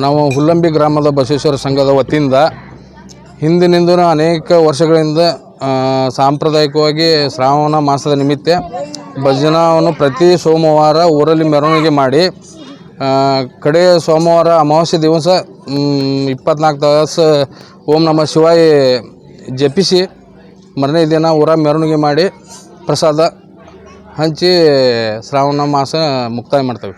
ನಾವು ಹುಲ್ಲಂಬಿ ಗ್ರಾಮದ ಬಸವೇಶ್ವರ ಸಂಘದ ವತಿಯಿಂದ ಹಿಂದಿನಿಂದ ಅನೇಕ ವರ್ಷಗಳಿಂದ ಸಾಂಪ್ರದಾಯಿಕವಾಗಿ ಶ್ರಾವಣ ಮಾಸದ ನಿಮಿತ್ತ ಭಜನವನ್ನು ಪ್ರತಿ ಸೋಮವಾರ ಊರಲ್ಲಿ ಮೆರವಣಿಗೆ ಮಾಡಿ ಕಡೆಯ ಸೋಮವಾರ ಅಮಾವಾಸ್ಯೆ ದಿವಸ 24 ತಾಸು ಓಂ ನಮಃ ಶಿವಾಯ ಜಪಿಸಿ ಮರನೇ ದಿನ ಊರ ಮೆರವಣಿಗೆ ಮಾಡಿ ಪ್ರಸಾದ ಹಂಚಿ ಶ್ರಾವಣ ಮಾಸ ಮುಕ್ತಾಯ ಮಾಡ್ತೇವೆ.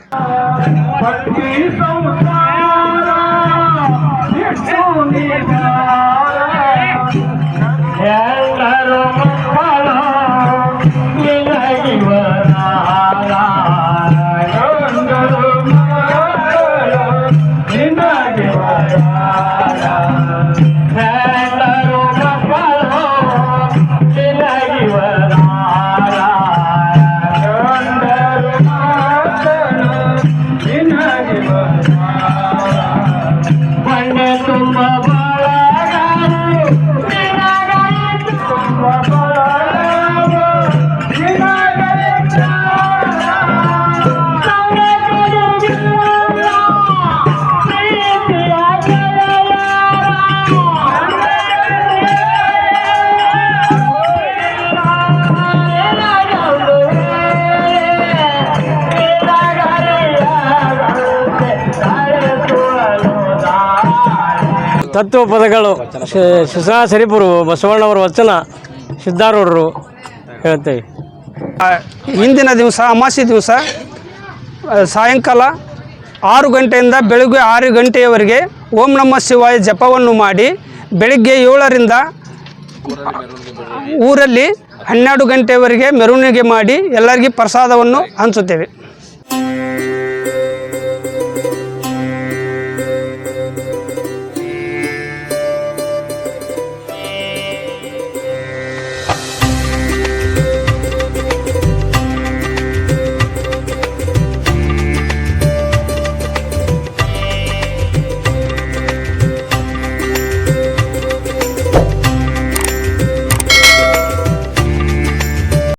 ತತ್ವ ಪದಗಳು ಶಿವಸರಿಪುರು ಬಸವಣ್ಣವರ ವಚನ ಸಿದ್ಧಾರೂಢರು ಹೇಳ್ತೇವೆ. ಹಿಂದಿನ ದಿವಸ ಅಮಾವಾಸ್ಯೆ ದಿವಸ ಸಾಯಂಕಾಲ 6 ಗಂಟೆಯಿಂದ ಬೆಳಗ್ಗೆ 6 ಗಂಟೆಯವರೆಗೆ ಓಂ ನಮಃ ಶಿವಾಯ ಜಪವನ್ನು ಮಾಡಿ ಬೆಳಗ್ಗೆ 7ರಿಂದ ಊರಲ್ಲಿ 12 ಗಂಟೆಯವರೆಗೆ ಮೆರವಣಿಗೆ ಮಾಡಿ ಎಲ್ಲರಿಗೂ ಪ್ರಸಾದವನ್ನು ಹಂಚುತ್ತೇವೆ.